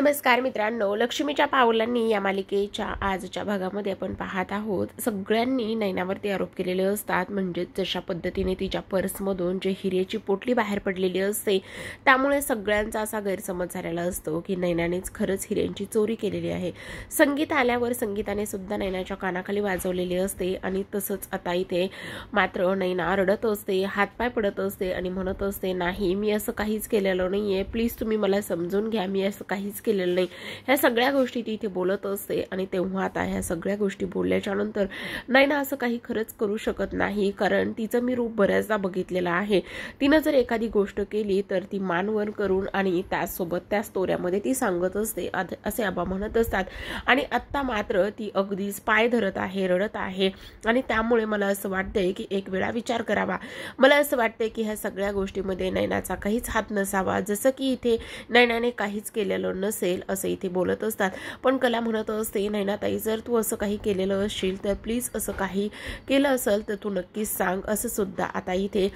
नमस्कार मित्रांनो, लक्ष्मीच्या पावलांनी या मालिकेच्या आजच्या भागामध्ये आपण पाहत आहोत. सगळ्यांनी नैनावरती आरोप केलेले असतात. म्हणजे जशा पद्धतीने तिच्या पर्समधून जे हिरेची पोटली बाहेर पडलेली असते त्यामुळे सगळ्यांचा असा गैरसमज झालेला असतो की नैनानेच खरंच हिऱ्यांची चोरी केलेली आहे. संगीत आल्यावर संगीताने सुद्धा नैनाच्या कानाखाली वाजवलेली असते आणि तसंच आता इथे मात्र नैना रडत असते, हातपाय पडत असते आणि म्हणत असते, नाही मी असं काहीच केलेलं नाहीये, प्लीज तुम्ही मला समजून घ्या, मी असं काहीच केलेलं नाही. ह्या सगळ्या गोष्टी ती इथे बोलत असते आणि तेव्हा आता ह्या सगळ्या गोष्टी बोलल्याच्या नंतर नैना असं काही खरंच करू शकत नाही, कारण तिचं मी रूप बऱ्याचदा बघितलेलं आहे. तिनं जर एखादी गोष्ट केली तर ती मानवर करून आणि त्यासोबत त्या स्टोऱ्यामध्ये ती सांगत असते असे आबा म्हणत असतात. आणि आत्ता मात्र ती अगदीच पाय धरत आहे, रडत आहे आणि त्यामुळे मला असं वाटतंय की एक वेळा विचार करावा. मला असं वाटतंय की ह्या सगळ्या गोष्टीमध्ये नैनाचा काहीच हात नसावा, जसं की इथे नैनाने काहीच केलेलं नसेल असं इथे बोलत असतात. पण कला म्हणत असते, नैनाताई जर तू असं काही केलेलं असशील तर प्लीज असं काही केलं असेल तर तू नक्कीच सांग, असं सुद्धा आता इथे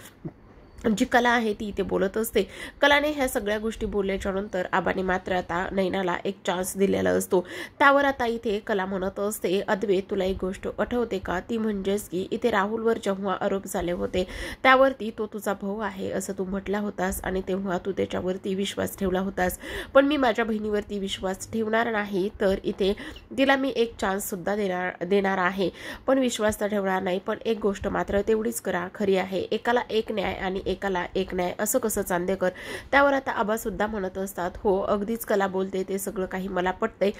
जी कला आहे ती इथे बोलत असते. कलाने ह्या सगळ्या गोष्टी बोलल्याच्या नंतर आबाने मात्र आता नैनाला एक चान्स दिलेला असतो. त्यावर आता इथे कला म्हणत असते, अद्वैत तुला एक गोष्ट आठवते का, ती म्हणजेच की इथे राहुलवर जेव्हा आरोप झाले होते त्यावरती तो तुझा भाऊ आहे असं तू म्हटला होतास आणि तेव्हा तू त्याच्यावरती विश्वास ठेवला होतास. पण मी माझ्या बहिणीवरती विश्वास ठेवणार नाही, तर इथे तिला मी एक चान्स सुद्धा देणार आहे, पण विश्वास तर ठेवणार नाही. पण एक गोष्ट मात्र तेवढीच करा खरी आहे, एकाला एक न्याय आणि एकाला एक न्याय असं कसं चांदेकर. त्यावर आता आबा सुद्धा म्हणत असतात, हो अगदीच कला बोलते ते सगळं काही मला पटतंय,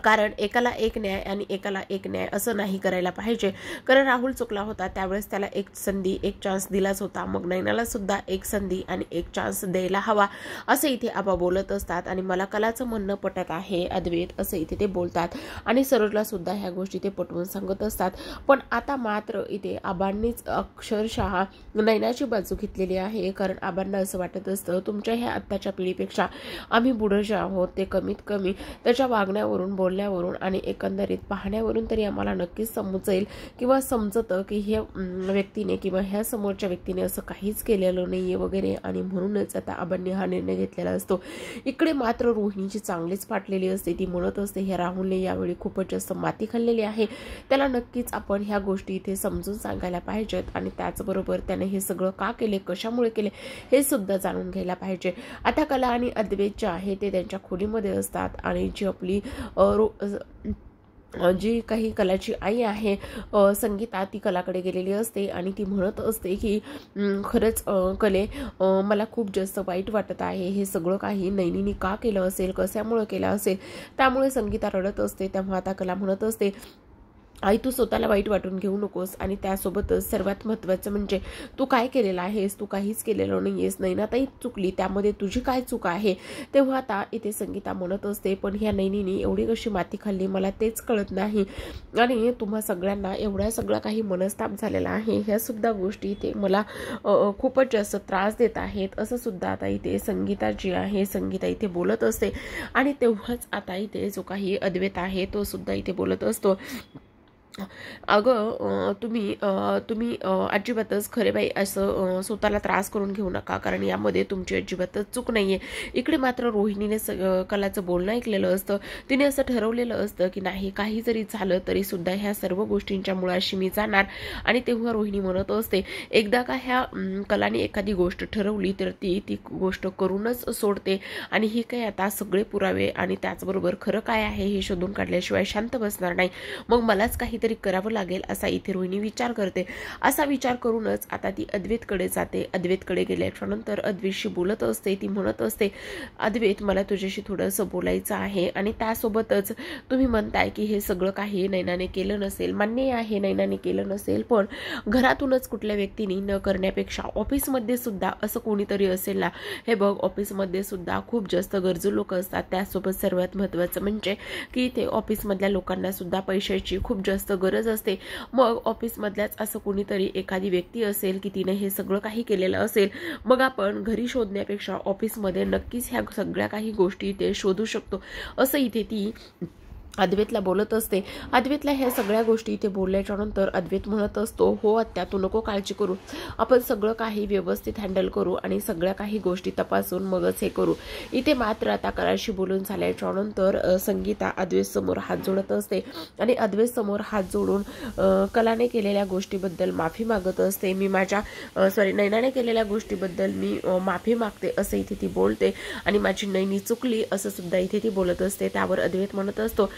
कारण एकाला एक न्याय आणि एकाला एक न्याय असं नाही करायला पाहिजे. कारण राहुल चुकला होता त्यावेळेस त्याला एक संधी, एक चान्स दिलाच होता, मग नैनाला सुद्धा एक संधी आणि एक चान्स द्यायला हवा असं इथे आबा बोलत असतात. आणि मला कलाचं म्हणणं पटत आहे अद्वैत असं इथे ते बोलतात आणि सरोजला सुद्धा ह्या गोष्टी ते पटवून सांगत असतात. पण आता मात्र इथे आबांनीच अक्षरशः नैनाची बाजू घेतलेली आहे, कारण आबांना असं वाटत असतं तुमच्या ह्या आत्ताच्या पिढीपेक्षा आम्ही पुढे जे आहोत ते कमीत कमी त्याच्या वागण्यावरून, बोलण्यावरून आणि एकंदरीत पाहण्यावरून तरी आम्हाला नक्कीच समजेल किंवा समजतं की ह्या व्यक्तीने किंवा ह्या समोरच्या व्यक्तीने असं काहीच केलेलं नाहीये वगैरे. आणि म्हणूनच आता आबांनी हा निर्णय घेतलेला असतो. इकडे मात्र रोहिणीची चांगलीच फाटलेली असते. ती म्हणत असते, ह्या राहुलने यावेळी खूपच जास्त माती खाल्लेली आहे, त्याला नक्कीच आपण ह्या गोष्टी इथे समजून सांगायला पाहिजेत आणि त्याचबरोबर त्याने हे सगळं का केले, कशामुळे केले हे सुद्धा जाणून घ्यायला पाहिजे. आता कला आणि अद्वैत जे आहे ते त्यांच्या खोलीमध्ये असतात आणि जी आपली जी काही कलाची आई आहे संगीता, ती कलाकडे गेलेली असते आणि ती म्हणत असते की खरंच कले मला खूप जास्त वाईट वाटत आहे, हे सगळं काही नैनीने का केलं असेल, कशामुळे केलं असेल. त्यामुळे संगीता रडत असते. तेव्हा आता कला म्हणत असते, आई तू स्वतःला वाईट वाटून घेऊ नकोस आणि त्यासोबतच सर्वात महत्त्वाचं म्हणजे तू काय केलेलं आहेस, तू काहीच केलेलं नाहीयेस, नैनाताई चुकली त्यामध्ये तुझी काय चूक आहे. तेव्हा आता इथे संगीता म्हणत असते, पण ह्या नैनीने एवढी कशी माती खाल्ली मला तेच कळत नाही आणि तुम्हा सगळ्यांना एवढा सगळा काही मनस्ताप झालेला आहे, ह्या सुद्धा गोष्टी इथे मला खूपच जास्त त्रास देत आहेत असं सुद्धा आता इथे संगीता जी आहे संगीता इथे बोलत असते. आणि तेव्हाच आता इथे जो काही अद्वैत आहे तो सुद्धा इथे बोलत असतो, अगं तुम्ही अजिबातच खरे बाई असं स्वतःला त्रास करून घेऊ नका, कारण यामध्ये तुमची अजिबातच चूक नाहीये. इकडे मात्र रोहिणीने कलाचं बोलणं ऐकलेलं असतं. तिने असं ठरवलेलं असतं की नाही, काही जरी झालं तरी सुद्धा ह्या सर्व गोष्टींच्या मुळाशी मी जाणार. आणि तेव्हा रोहिणी म्हणत असते, एकदा का ह्या कलाने एखादी गोष्ट ठरवली तर ती गोष्ट करूनच सोडते आणि ही काय आता सगळे पुरावे आणि त्याचबरोबर खरं काय आहे हे शोधून काढल्याशिवाय शांत बसणार नाही, मग मलाच काहीतरी करावं लागेल असा इथे रोहिणी विचार करते. असा विचार करूनच आता ती अद्वैतकडे जाते. अद्वैतकडे गेल्याच्या नंतर अद्वैतशी बोलत असते. ती म्हणत असते, अद्वैत मला तुझ्याशी थोडंसं बोलायचं आहे आणि त्यासोबतच तुम्ही म्हणताय की हे सगळं काही नैनाने केलं नसेल, मान्य आहे नैनाने केलं नसेल, पण घरातूनच कुठल्या व्यक्तीने न करण्यापेक्षा ऑफिसमध्ये सुद्धा असं कोणीतरी असेल ना. हे बघ, ऑफिसमध्ये सुद्धा खूप जास्त गरजू लोक असतात, त्यासोबत सर्वात महत्त्वाचं म्हणजे की इथे ऑफिसमधल्या लोकांना सुद्धा पैशाची खूप जास्त गरज असते. मग ऑफिसमधल्याच असं कोणीतरी एखादी व्यक्ती असेल की तिने हे सगळं काही केलेलं असेल, मग आपण घरी शोधण्यापेक्षा ऑफिसमध्ये नक्कीच ह्या सगळ्या काही गोष्टी ते शोधू शकतो असं इथे ती अद्वैतला बोलत असते. अद्वैतला ह्या सगळ्या गोष्टी इथे बोलल्याच्या नंतर अद्वैत म्हणत असतो, हो आत्या तू नको काळजी करू, आपण सगळं काही व्यवस्थित हँडल करू आणि सगळ्या काही गोष्टी तपासून मगच हे करू. इथे मात्र आता कलाशी बोलून झाल्याच्या नंतर संगीता अद्वैत समोर हात जोडत असते आणि अद्वैत समोर हात जोडून कलाने केलेल्या गोष्टीबद्दल माफी मागत असते. मी माझ्या नैनाने केलेल्या गोष्टीबद्दल मी माफी मागते असं इथे ती बोलते आणि माझी नैनी चुकली असं सुद्धा इथे ती बोलत असते. त्यावर अद्वैत म्हणत असतो,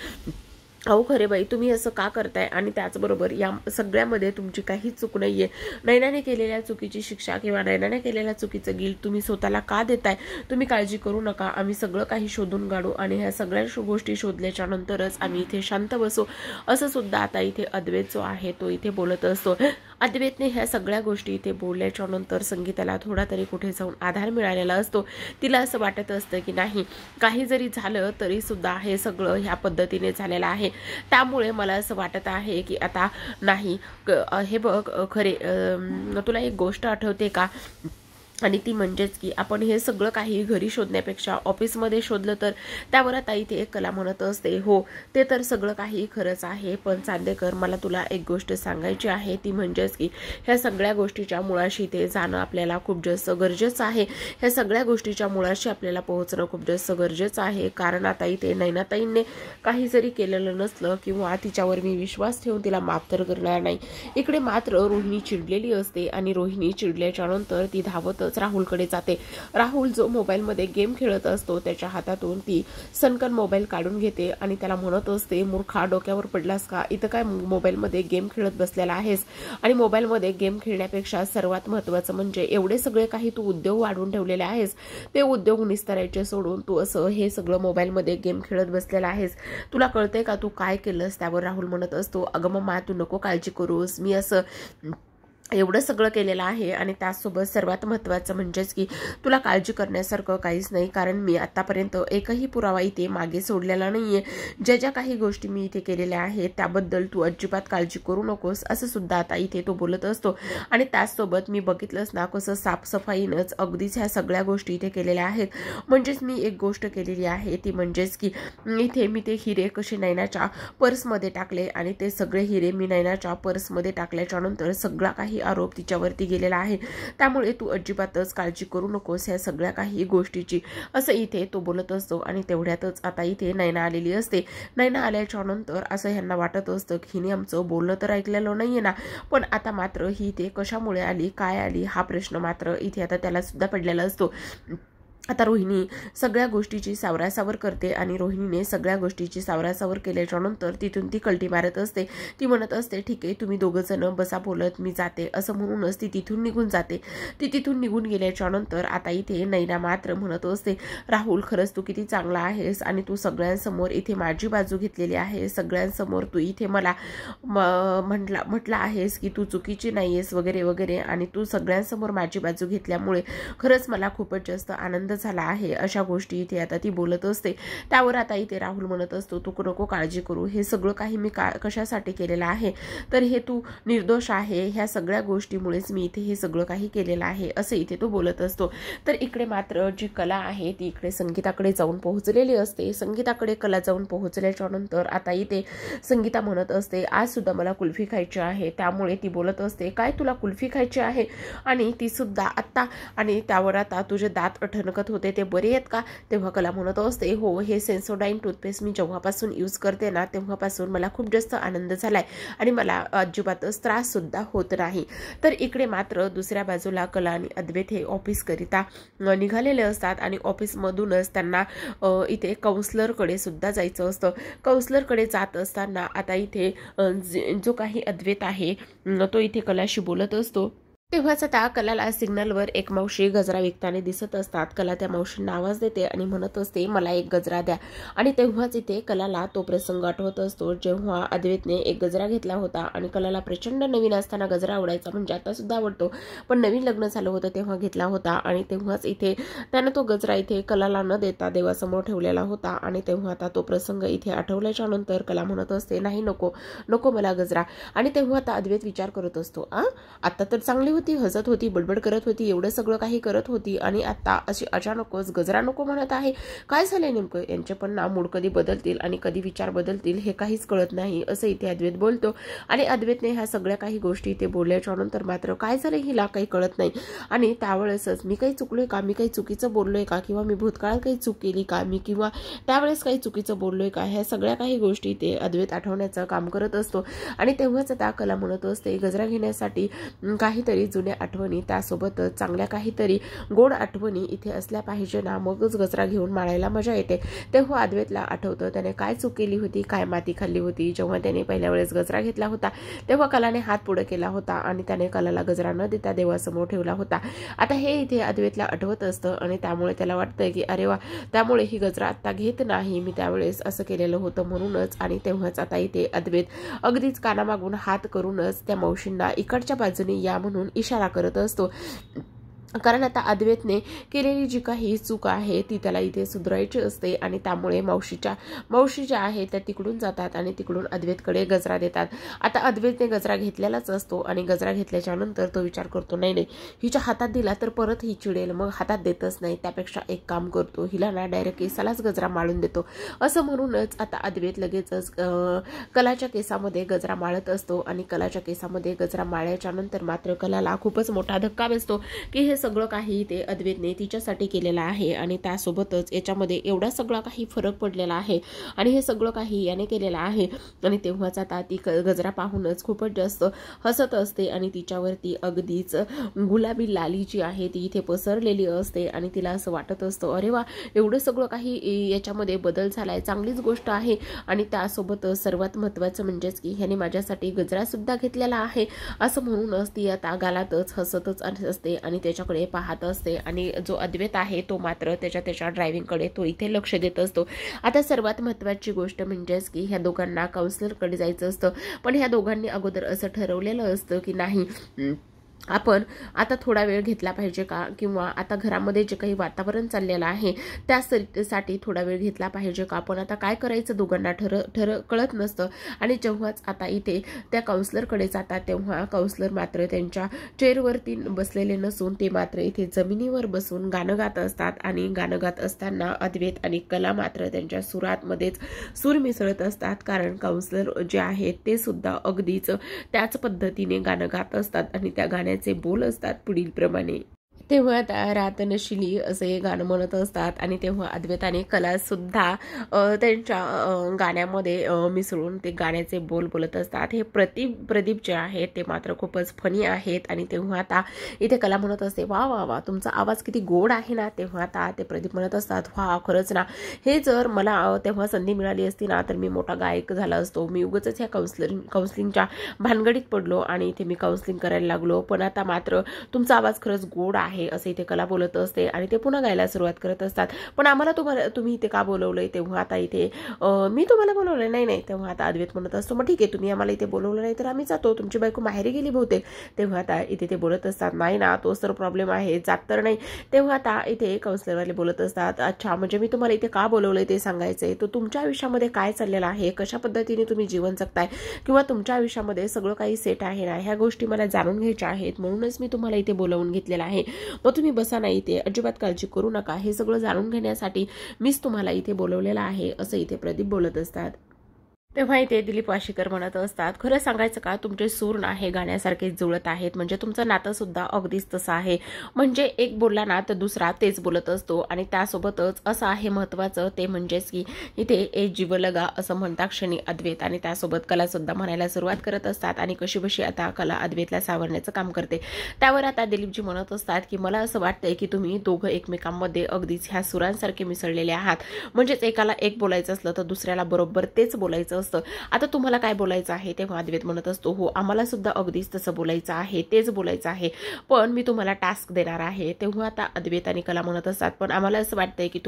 अहो खरे बाई तुम्ही असं का करताय आणि त्याचबरोबर या सगळ्यामध्ये तुमची काही चूक नाहीये. नैनाने केलेल्या चुकीची शिक्षा किंवा नैनाने केलेल्या चुकीचं गिल्ट तुम्ही स्वतःला का देताय. तुम्ही काळजी करू नका, आम्ही सगळं काही शोधून काढू आणि ह्या सगळ्या गोष्टी शोधल्याच्या नंतरच आम्ही इथे शांत बसू असं सुद्धा आता इथे अद्वैत जो आहे तो इथे बोलत असतो. अद्वैतने ह्या सगळ्या गोष्टी इथे बोलल्याच्या नंतर संगीताला थोडा तरी कुठे जाऊन आधार मिळालेला असतो. तिला असं वाटत असतं की नाही, काही जरी झालं तरी सुद्धा हे सगळं ह्या पद्धतीने झालेलं आहे. त्यामुळे मला असं वाटत आहे की आता नाही, हे बघ खरे तुला एक गोष्ट आठवते का, आणि ती म्हणजेच की आपण हे सगळं काही घरी शोधण्यापेक्षा ऑफिसमध्ये शोधलं तर. त्यावर आता इथे एक कला म्हणत असते, हो ते तर सगळं काही खरंच आहे, पण चांदेकर मला तुला एक गोष्ट सांगायची आहे, ती म्हणजेच की ह्या सगळ्या गोष्टीच्या मुळाशी ते जाणं आपल्याला खूप जास्त गरजेचं आहे. ह्या सगळ्या गोष्टीच्या मुळाशी आपल्याला पोहोचणं खूप जास्त गरजेचं आहे. कारण आता इथे नैनाताईंने काही जरी केलेलं नसलं किंवा तिच्यावर मी विश्वास ठेवून तिला माफ तर करणार नाही. इकडे मात्र रोहिणी चिडलेली असते आणि रोहिणी चिडल्याच्या नंतर ती धावतच राहुलकडे जाते. राहुल जो मोबाईलमध्ये गेम खेळत असतो त्याच्या हातातून ती सनकन मोबाईल काढून घेते आणि त्याला म्हणत असते, मूर्खा डोक्यावर पडलास का, इथं काय मोबाईलमध्ये गेम खेळत बसलेला आहेस. आणि मोबाईलमध्ये गेम खेळण्यापेक्षा सर्वात महत्त्वाचं म्हणजे एवढे सगळे काही तू उद्योग वाढवून ठेवलेले आहेस, ते उद्योग निस्तरायचे सोडून तू असं हे सगळं मोबाईलमध्ये गेम खेळत बसलेला आहेस. तुला कळतंय का तू काय केलंस. त्यावर राहुल म्हणत असतो, अगं मम्मा तू नको काळजी करूस, मी असं एवढं सगळं केलेलं आहे आणि त्यासोबत सर्वात महत्त्वाचं म्हणजेच की तुला काळजी करण्यासारखं काहीच नाही, कारण मी आतापर्यंत एकही पुरावा इथे मागे सोडलेला नाहीये. ज्या ज्या काही गोष्टी मी इथे केलेल्या आहेत त्याबद्दल तू अजिबात काळजी करू नकोस असं सुद्धा आता इथे तो बोलत असतो. आणि त्याचसोबत मी बघितलंच ना कसं साफसफाईनंच अगदीच ह्या सगळ्या गोष्टी इथे केलेल्या आहेत. म्हणजेच मी एक गोष्ट केलेली आहे ती म्हणजेच की इथे मी ते हिरे कसे नैनाच्या पर्समध्ये टाकले आणि ते सगळे हिरे मी नैनाच्या पर्समध्ये टाकल्याच्या नंतर सगळा काही आरोप तिच्यावरती गेलेला आहे. त्यामुळे तू अजिबातच काळजी करू नकोस ह्या सगळ्या काही गोष्टीची असं इथे तो बोलत असतो. आणि तेवढ्यातच आता इथे नैना आलेली असते. नैना आल्याच्या नंतर असं ह्यांना वाटत असतं की हिने आमचं बोलणं तर ऐकलेलं नाहीये ना, पण आता मात्र ही इथे कशामुळे आली, काय आली हा प्रश्न मात्र इथे आता त्याला सुद्धा पडलेला असतो. आता रोहिणी सगळ्या गोष्टीची सावरासावर करते आणि रोहिणीने सगळ्या गोष्टीची सावरासावर केल्याच्या नंतर तिथून ती कल्टी मारत असते. ती म्हणत असते, ठीक आहे तुम्ही दोघं जण बसा बोलत, मी जाते असं म्हणूनच ती तिथून निघून जाते. ती तिथून निघून गेल्याच्या नंतर आता इथे नैना मात्र म्हणत असते, राहुल खरंच तू किती चांगला आहेस आणि तू सगळ्यांसमोर इथे माझी बाजू घेतलेली आहे. सगळ्यांसमोर तू इथे मला म्हटलं आहेस की तू चुकीची नाहीयेस वगैरे वगैरे, आणि तू सगळ्यांसमोर माझी बाजू घेतल्यामुळे खरंच मला खूपच जास्त आनंद झाला आहे. अशा गोष्टी इथे आता ती बोलत असते. त्यावर आता इथे राहुल म्हणत असतो, तू नको काळजी करू, हे सगळं काही मी कशासाठी केलेलं आहे तर हे तू निर्दोष आहे, ह्या सगळ्या गोष्टीमुळेच मी इथे हे सगळं काही केलेलं आहे असं इथे तो बोलत असतो. तर इकडे मात्र जी कला आहे ती इकडे संगीताकडे जाऊन पोहोचलेली असते. संगीताकडे कला जाऊन पोहोचल्याच्या नंतर आता इथे संगीता म्हणत असते, आज सुद्धा मला कुल्फी खायची आहे. त्यामुळे ती बोलत असते, काय तुला कुल्फी खायची आहे आणि ती सुद्धा आत्ता, आणि त्यावर आता तुझे दात ठणकत होते ते बरे आहेत का. तेव्हा कला म्हणत असते, हो हे सेन्सोडाईन टूथपेस्ट मी जेव्हापासून यूज करते ना तेव्हापासून मला खूप जास्त आनंद झालाय आणि मला अजिबातच त्रास सुद्धा होत नाही. तर इकडे मात्र दुसऱ्या बाजूला कला आणि अद्वैत हे ऑफिसकरिता निघालेले असतात आणि ऑफिसमधूनच त्यांना इथे काउन्सलरकडे सुद्धा जायचं असतं. काउन्सलरकडे जात असताना आता इथे जो काही अद्वैत आहे तो इथे कलाशी बोलत असतो. तेव्हाच आता कलाला सिग्नलवर एक मावशी गजरा विकताना दिसत असतात. कला त्या मावशींना आवाज देते आणि म्हणत असते, मला एक गजरा द्या. आणि तेव्हाच इथे कलाला तो प्रसंग आठवत असतो जेव्हा अद्वैतने एक गजरा घेतला होता आणि कलाला प्रचंड नवीन असताना गजरा आवडायचा, म्हणजे आता सुद्धा आवडतो, पण नवीन लग्न झालं होतं तेव्हा घेतला होता. आणि तेव्हाच इथे त्यानं तो गजरा इथे कलाला न देता देवासमोर ठेवलेला होता. आणि तेव्हा आता तो प्रसंग इथे आठवल्याच्या नंतर कला म्हणत असते, नाही नको नको मला गजरा. आणि तेव्हा आता अद्वैत विचार करत असतो, आता तर चांगली होती, हसत होती, बडबड करत होती, एवढं सगळं काही करत होती आणि आता अशी अचानकच गजरा नको म्हणत आहे. काय झालंय नेमकं? यांचे पण ना मूड कधी बदलतील आणि कधी विचार बदलतील हे काहीच कळत नाही असं इथे अद्वैत बोलतो. आणि अद्वैतने ह्या सगळ्या काही गोष्टी इथे बोलल्याच्या नंतर मात्र काय झालं हिला काही कळत नाही. आणि त्यावेळेसच मी काही चुकलोय का, मी काही चुकीचं बोललोय का, किंवा मी भूतकाळात काही चूक केली का, मी किंवा त्यावेळेस काही चुकीचं बोललोय का, ह्या सगळ्या काही गोष्टी ते अद्वैत आठवण्याचं काम करत असतो. आणि तेव्हाच आता कला म्हणत असते गजरा घेण्यासाठी काहीतरी जुन्या आठवणी, त्यासोबतच चांगल्या काहीतरी गोड आठवणी इथे असल्या पाहिजे ना, मगच गजरा घेऊन माळायला मजा येते. तेव्हा अद्वैतला आठवतं त्याने काय चूक केली होती, काय माती खाल्ली होती. जेव्हा त्याने पहिल्या वेळेस गजरा घेतला होता तेव्हा कलाने हात पुढे केला होता आणि त्याने कलाला गजरा न देता देवासमोर ठेवला होता. आता हे इथे अद्वैतला आठवत असतं आणि त्यामुळे त्याला वाटतंय की अरे वा, त्यामुळे ही गजरा आता घेत नाही, मी त्यावेळेस असं केलेलं होतं म्हणूनच. आणि तेव्हाच आता इथे अद्वैत अगदीच कानामागून हात करूनच त्या मावशींना इकडच्या बाजूने या म्हणून इशारा करत असतो. कारण आता अद्वैतने केलेली जी काही चूक आहे ती त्याला इथे सुधारायची असते. आणि त्यामुळे मावशी ज्या आहेत त्या तिकडून जातात आणि तिकडून अद्वैतकडे गजरा देतात. आता अद्वैतने गजरा घेतलेलाच असतो आणि गजरा घेतल्याच्या नंतर तो विचार करतो नाही हिच्या हातात दिला तर परत ही चिडेल, मग हातात देतच नाही, त्यापेक्षा एक काम करतो हिला ना डायरेक्ट केसालाच गजरा माळून देतो. असं म्हणूनच आता अद्वैत लगेचच कलाच्या केसामध्ये गजरा माळत असतो. आणि कलाच्या केसामध्ये गजरा माळल्याच्या नंतर मात्र कलाला खूपच मोठा धक्का बसतो की हे सगळं काही ते अद्वैतने तिच्यासाठी केलेलं आहे आणि त्यासोबतच याच्यामध्ये एवढा सगळा काही फरक पडलेला आहे आणि हे सगळं काही याने केलेलं आहे. आणि तेव्हाच आता ती गजरा पाहूनच खूपच जास्त हसत असते आणि तिच्यावरती अगदीच गुलाबी लाली जी आहे ती इथे पसरलेली असते. आणि तिला असं वाटत असतं अरे वा, एवढं सगळं काही याच्यामध्ये बदल झालाय, चांगलीच गोष्ट आहे. आणि त्यासोबतच सर्वात महत्त्वाचं म्हणजेच की ह्याने माझ्यासाठी गजरा सुद्धा घेतलेला आहे असं म्हणूनच ती आता गालातच हसतच असते आणि त्याच्याकडे पाहत असते. आणि जो अद्वैत आहे तो मात्र त्याच्या ड्रायव्हिंगकडे तो इथे लक्ष देत असतो. आता सर्वात महत्त्वाची गोष्ट म्हणजेच की ह्या दोघांना काउन्सिलरकडे जायचं असतं. पण ह्या दोघांनी अगोदर असं ठरवलेलं असतं की नाही, आपण आता थोडा वेळ घेतला पाहिजे का, किंवा आता घरामध्ये जे काही वातावरण चाललेलं आहे त्यासाठी थोडा वेळ घेतला पाहिजे का. पण आता काय करायचं दोघांना कळत नसतं. आणि जेव्हाच आता इथे त्या काउन्सिलरकडे जातात तेव्हा काउन्सिलर मात्र त्यांच्या चेअरवरती बसलेले नसून ते मात्र इथे जमिनीवर बसून गाणं गात असतात. आणि गाणं गात असताना अद्वैत आणि कला मात्र त्यांच्या सुरातमध्येच सूर मिसळत असतात. कारण काउन्सिलर जे आहेत ते सुद्धा अगदीच त्याच पद्धतीने गाणं गात असतात आणि त्या गाण्याचे बोल असतात पुढील प्रमाणे. तेव्हा त्या रात नशिली असे गाणं म्हणत असतात आणि तेव्हा अद्वैत आणि कला सुद्धा त्यांच्या गाण्यामध्ये मिसळून ते गाण्याचे बोल बोलत असतात. हे प्रदीप जे आहेत ते मात्र खूपच फनी आहेत. आणि तेव्हा आता इथे कला म्हणत असते वा वा वा, तुमचा आवाज किती गोड आहे ना. तेव्हा आता ते प्रदीप म्हणत असतात वा खरंच ना, हे जर मला तेव्हा संधी मिळाली असती ना तर मी मोठा गायक झाला असतो. मी उगाच ह्या काउन्सिलिंगच्या भानगडीत पडलो आणि इथे मी काउन्सिलिंग करायला लागलो. पण आता मात्र तुमचा आवाज खरंच गोड आहे असं इथे कला बोलत असते. आणि ते पुन्हा गायला सुरुवात करत असतात. पण आम्हाला तुम्ही इथे का बोलवलंय. तेव्हा आता इथे मी तुम्हाला बोलवलंय नाही. तेव्हा आता अद्वैत म्हणत असतो मग ठीक आहे, तुम्ही आम्हाला इथे बोलवलं नाही तर आम्ही जातो, तुमची बायको माहेरी गेली बहुतेक. तेव्हा आता इथे ते बोलत असतात नाही ना, तोच तर प्रॉब्लेम आहे, जात तर नाही. तेव्हा आता इथे काउन्सिलरवाले बोलत असतात अच्छा, म्हणजे मी तुम्हाला इथे का बोलवलंय ते सांगायचंय. तो तुमच्या आयुष्यामध्ये काय चाललेलं आहे, कशा पद्धतीने तुम्ही जीवन जगताय, किंवा तुमच्या आयुष्यामध्ये सगळं काही सेट आहे ना, ह्या गोष्टी मला जाणून घ्यायच्या आहेत. म्हणूनच मी तुम्हाला इथे बोलवून घेतलेलं आहे. मग तुम्ही बसा ना इथे, अजिबात काळजी करू नका, हे सगळं जाणून घेण्यासाठी मीच तुम्हाला इथे बोलवलेलं आहे असं इथे प्रदीप बोलत असतात. तेव्हा इथे दिलीप वाशीकर म्हणत असतात खरं सांगायचं का, तुमचे सूर ना हे गाण्यासारखे जुळत आहेत. म्हणजे तुमचं नातं सुद्धा अगदीच तसं आहे. म्हणजे एक बोलला ना तर दुसरा तेच बोलत असतो. आणि त्यासोबतच असं आहे महत्त्वाचं ते म्हणजेच की इथे ए जीवलगा असं म्हणता क्षणी अद्वैत आणि त्यासोबत कला सुद्धा म्हणायला सुरुवात करत असतात. आणि कशी बशी आता कला अद्वैतला सावरण्याचं काम करते. त्यावर आता दिलीपजी म्हणत असतात की मला असं वाटतंय की तुम्ही दोघं एकमेकांमध्ये अगदीच ह्या सुरांसारखे मिसळलेले आहात. म्हणजेच एकाला एक बोलायचं असलं तर दुसऱ्याला बरोबर तेच बोलायचं. आता तुम्हाला काय बोलायचं आहे. तेव्हा अद्वैत म्हणत असतो हो, आम्हाला सुद्धा अगदीच तसं बोलायचं आहे, तेच बोलायचं आहे, पण मी तुम्हाला टास्क देणार आहे. तेव्हा आता अद्वैत आणि कला म्हणत असतात पण आम्हाला असं वाटतंय की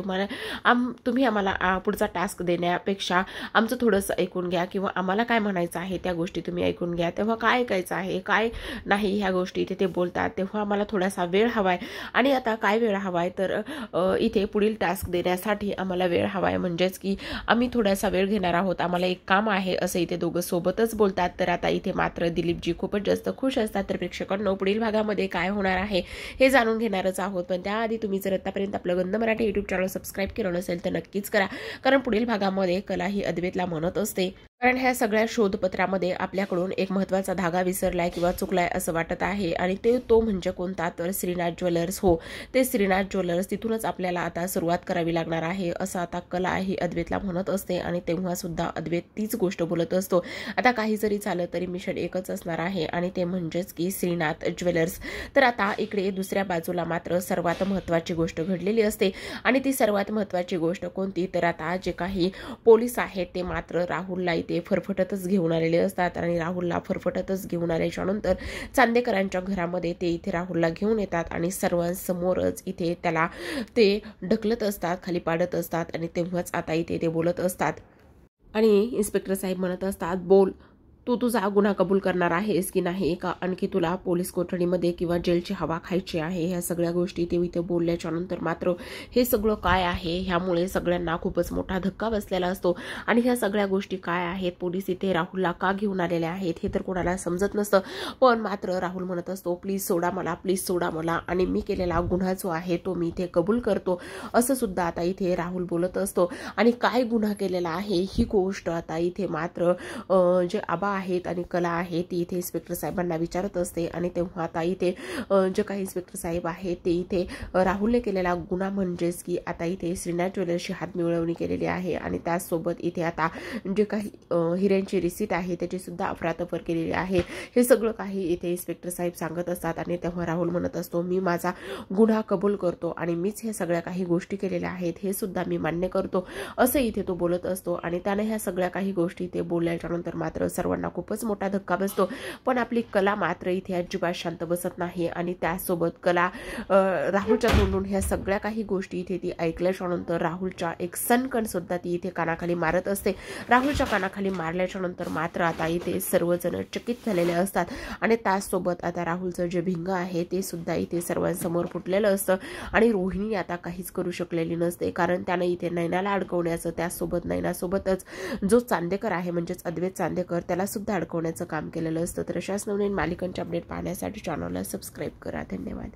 तुम्ही आम्हाला पुढचा टास्क देण्यापेक्षा आमचं थोडंसं ऐकून घ्या, किंवा आम्हाला काय म्हणायचं आहे त्या गोष्टी तुम्ही ऐकून घ्या. तेव्हा काय ऐकायचं आहे काय नाही ह्या गोष्टी इथे ते बोलतात. तेव्हा आम्हाला थोडासा वेळ हवाय. आणि आता काय वेळ हवाय तर इथे पुढील टास्क देण्यासाठी आम्हाला वेळ हवाय. म्हणजेच की आम्ही थोडासा वेळ घेणार आहोत, आम्हाला 1 काम आहे असं इथे दोघं सोबतच बोलतात. तर आता इथे मात्र दिलीपजी खूपच जास्त खुश असतात. तर प्रेक्षकांनो पुढील भागामध्ये काय होणार आहे हे जाणून घेणारच आहोत. पण त्याआधी तुम्ही जर आतापर्यंत आपलं गंध मराठी YouTube चॅनल सबस्क्राईब केलं नसेल तर नक्कीच करा, कारण पुढील भागामध्ये कला ही अद्वैतला म्हणत असते, कारण ह्या सगळ्या शोधपत्रामध्ये आपल्याकडून एक महत्त्वाचा धागा विसरलाय किंवा चुकलाय असं वाटत आहे. आणि तो म्हणजे कोणता, तर श्रीनाथ ज्वेलर्स. हो, ते श्रीनाथ ज्वेलर्स, तिथूनच आपल्याला आता सुरुवात करावी लागणार आहे असं आता कला ही अद्वैतला म्हणत असते. आणि तेव्हा सुद्धा अद्वैत तीच गोष्ट बोलत असतो. आता काही जरी झालं तरी मिशन एकच असणार आहे आणि ते म्हणजेच की श्रीनाथ ज्वेलर्स. तर आता इकडे दुसऱ्या बाजूला मात्र सर्वात महत्त्वाची गोष्ट घडलेली असते. आणि ती सर्वात महत्त्वाची गोष्ट कोणती, तर आता जे काही पोलीस आहेत ते मात्र राहुलला इथे फरफटतच घेऊन आलेले असतात. आणि राहुलला फरफटतच घेऊन आल्याच्या नंतर चांदेकरांच्या घरामध्ये ते इथे राहुलला घेऊन येतात आणि सर्वांसमोरच इथे त्याला ते ढकलत असतात, खाली पाडत असतात. आणि तेव्हाच आता इथे ते बोलत असतात आणि इन्स्पेक्टर साहेब म्हणत असतात, बोल, तू तुझा गुन्हा कबूल करणार आहेस की नाही, का आणखी तुला पोलीस कोठडीमध्ये किंवा जेलची हवा खायची आहे. ह्या सगळ्या गोष्टी ते इथे बोलल्याच्या नंतर मात्र हे सगळं काय आहे ह्यामुळे सगळ्यांना खूपच मोठा धक्का बसलेला असतो. आणि ह्या सगळ्या गोष्टी काय आहेत, पोलीस इथे राहुलला का घेऊन आलेले आहेत हे तर कोणाला समजत नसतं. पण मात्र राहुल म्हणत असतो, प्लीज सोडा मला, प्लीज सोडा मला, आणि मी केलेला गुन्हा जो आहे तो मी इथे कबूल करतो असं सुद्धा आता इथे राहुल बोलत असतो. आणि काय गुन्हा केलेला आहे ही गोष्ट आता इथे मात्र जे आबा आहेत आणि कला आहे ती इथे इन्स्पेक्टर साहेबांना विचारत असते. आणि तेव्हा आता इथे जे काही इन्स्पेक्टर साहेब आहेत ते इथे राहुलने केलेला गुन्हा म्हणजेच की आता इथे श्रीनाथ ज्वेलर्सची हात मिळवणी केलेली आहे. आणि त्याचसोबत इथे आता जे काही हिऱ्यांची रिसीट आहे त्याची सुद्धा अफरातफर केलेली आहे. हे सगळं काही इथे इन्स्पेक्टर साहेब सांगत असतात. आणि तेव्हा राहुल म्हणत असतो, मी माझा गुन्हा कबूल करतो आणि मीच हे सगळ्या काही गोष्टी केलेल्या आहेत हे सुद्धा मी मान्य करतो असं इथे तो बोलत असतो. आणि त्याने ह्या सगळ्या काही गोष्टी ते बोलल्याच्या नंतर मात्र सर्वांना खूपच मोठा धक्का बसतो. पण आपली कला मात्र इथे अजिबात शांत बसत नाही. आणि त्यासोबत कला राहुलच्या तोंडून ह्या सगळ्या काही गोष्टी इथे ती ऐकल्याच्या नंतर राहुलच्या एक सनकण सुद्धा ती इथे कानाखाली मारत असते. राहुलच्या कानाखाली मारल्याच्या नंतर मात्र आता इथे सर्वजण चकित झालेले असतात. आणि त्याचसोबत आता राहुलचं जे भिंग आहे ते सुद्धा इथे सर्वांसमोर फुटलेलं असतं. आणि रोहिणी आता काहीच करू शकलेली नसते, कारण त्याने इथे नैनाला अडकवण्याचं, त्याचसोबत नैनासोबतच जो चांदेकर आहे म्हणजेच अद्वैत चांदेकर त्याला सुद्धा अडकवण्याचं काम केलेलं असतं. तर अशाच नवीन मालिकांचे अपडेट पाहण्यासाठी चॅनलला सबस्क्राईब करा. धन्यवाद.